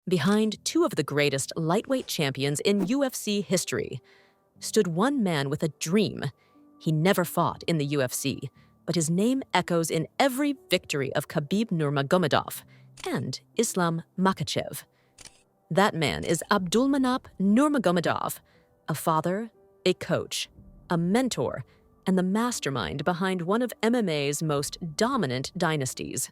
Behind two of the greatest lightweight champions in UFC history stood one man with a dream. He never fought in the UFC, but his name echoes in every victory of Khabib Nurmagomedov and Islam Makhachev. That man is Abdulmanap Nurmagomedov, a father, a coach, a mentor, and the mastermind behind one of MMA's most dominant dynasties.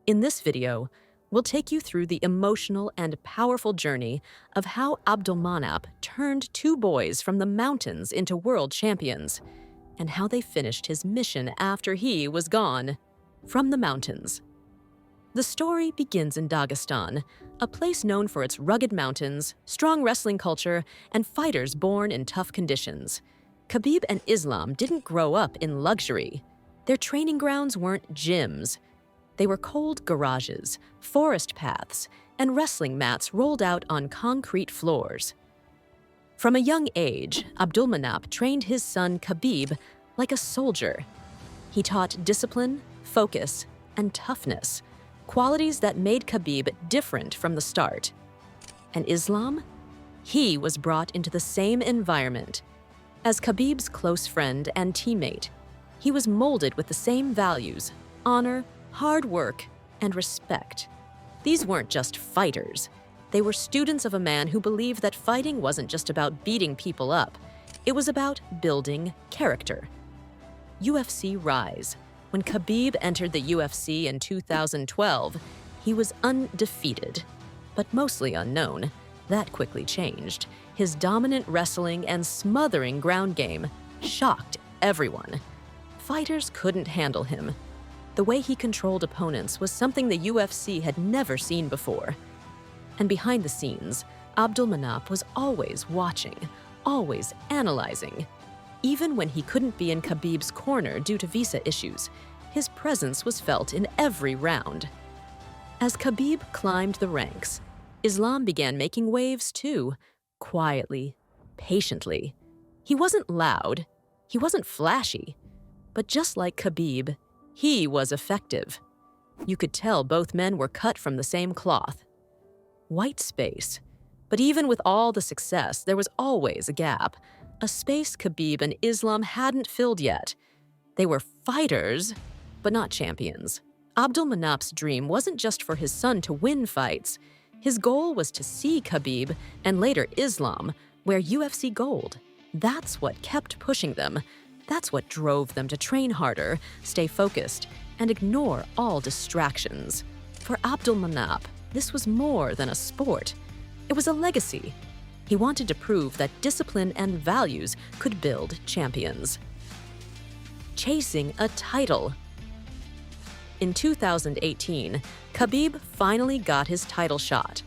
In this video, we'll take you through the emotional and powerful journey of how Abdulmanap turned two boys from the mountains into world champions, and how they finished his mission after he was gone. From the mountains. The story begins in Dagestan, a place known for its rugged mountains, strong wrestling culture, and fighters born in tough conditions. Khabib and Islam didn't grow up in luxury. Their training grounds weren't gyms. They were cold garages, forest paths, and wrestling mats rolled out on concrete floors. From a young age, Abdulmanap trained his son Khabib like a soldier. He taught discipline, focus, and toughness, qualities that made Khabib different from the start. And Islam? He was brought into the same environment. As Khabib's close friend and teammate, he was molded with the same values: honor, hard work, and respect. These weren't just fighters. They were students of a man who believed that fighting wasn't just about beating people up. It was about building character. UFC Rise. When Khabib entered the UFC in 2012, he was undefeated, but mostly unknown. That quickly changed. His dominant wrestling and smothering ground game shocked everyone. Fighters couldn't handle him. The way he controlled opponents was something the UFC had never seen before. And behind the scenes, Abdulmanap was always watching, always analyzing. Even when he couldn't be in Khabib's corner due to visa issues, his presence was felt in every round. As Khabib climbed the ranks, Islam began making waves too, quietly, patiently. He wasn't loud, he wasn't flashy, but just like Khabib, he was effective. You could tell both men were cut from the same cloth. White space. But even with all the success, there was always a gap. A space Khabib and Islam hadn't filled yet. They were fighters, but not champions. Abdulmanap's dream wasn't just for his son to win fights. His goal was to see Khabib, and later Islam, wear UFC gold. That's what kept pushing them. That's what drove them to train harder, stay focused, and ignore all distractions. For Abdulmanap, this was more than a sport. It was a legacy. He wanted to prove that discipline and values could build champions. Chasing a title. In 2018, Khabib finally got his title shot.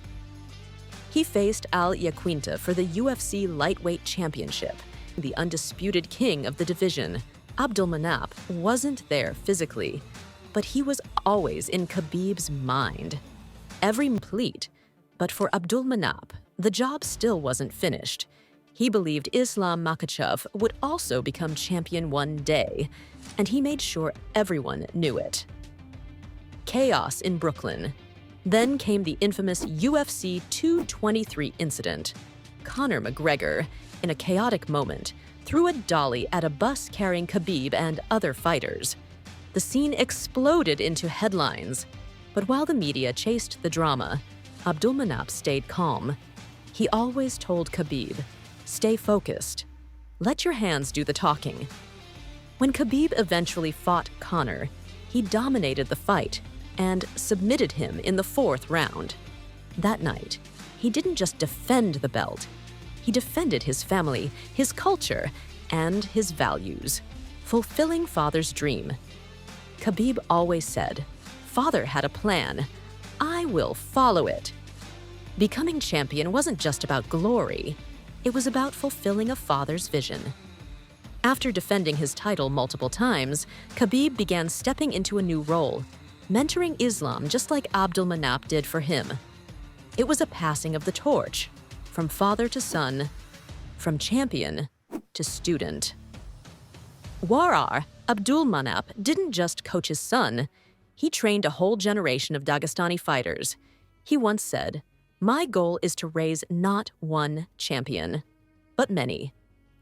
He faced Al Iaquinta for the UFC Lightweight Championship, the undisputed king of the division. Abdulmanap wasn't there physically, but he was always in Khabib's mind. Every complete, but for Abdulmanap, the job still wasn't finished. He believed Islam Makhachev would also become champion one day, and he made sure everyone knew it. Chaos in Brooklyn. Then came the infamous UFC 223 incident. Conor McGregor, in a chaotic moment, threw a dolly at a bus carrying Khabib and other fighters. The scene exploded into headlines. But while the media chased the drama, Abdulmanap stayed calm. He always told Khabib, "Stay focused. Let your hands do the talking." When Khabib eventually fought Conor, he dominated the fight and submitted him in the fourth round. That night, he didn't just defend the belt. He defended his family, his culture, and his values, fulfilling Father's dream. Khabib always said, "Father had a plan. I will follow it." Becoming champion wasn't just about glory. It was about fulfilling a father's vision. After defending his title multiple times, Khabib began stepping into a new role, mentoring Islam just like Abdulmanap did for him. It was a passing of the torch, from father to son, from champion to student. Warar, Abdulmanap didn't just coach his son, he trained a whole generation of Dagestani fighters. He once said, My goal is to raise not one champion, but many.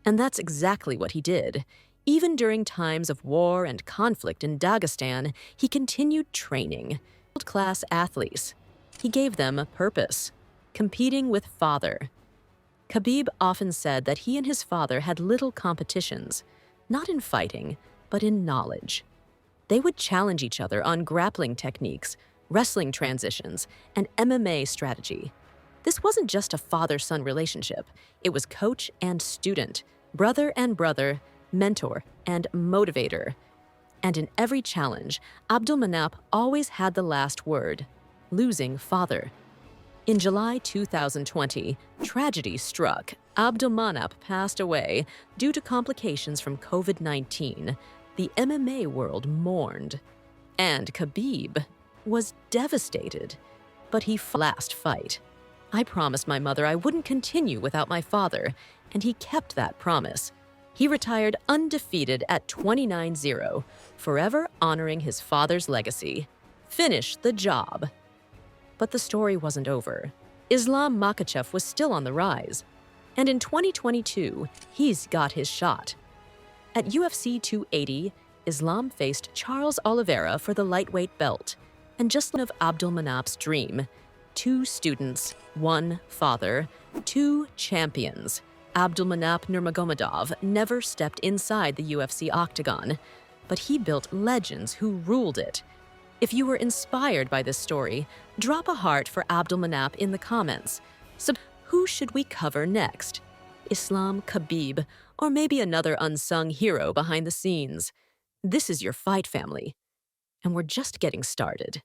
And that's exactly what he did. Even during times of war and conflict in Dagestan, he continued training world-class athletes. He gave them a purpose, competing with father. Khabib often said that he and his father had little competitions, not in fighting, but in knowledge. They would challenge each other on grappling techniques, wrestling transitions, and MMA strategy. This wasn't just a father-son relationship. It was coach and student, brother and brother, mentor and motivator. And in every challenge, Abdulmanap always had the last word, losing father. In July 2020, tragedy struck. Abdulmanap passed away due to complications from COVID-19. The MMA world mourned. And Khabib was devastated. But he last fight. I promised my mother I wouldn't continue without my father, and he kept that promise. He retired undefeated at 29-0, forever honoring his father's legacy. Finish the job. But the story wasn't over. Islam Makhachev was still on the rise. And in 2022, he's got his shot. At UFC 280, Islam faced Charles Oliveira for the lightweight belt. And just of Abdulmanap's dream, 2 students, 1 father, 2 champions. Abdulmanap Nurmagomedov never stepped inside the UFC octagon, but he built legends who ruled it. If you were inspired by this story, drop a heart for Abdulmanap in the comments. So, who should we cover next? Islam, Khabib, or maybe another unsung hero behind the scenes? This is your fight family, and we're just getting started.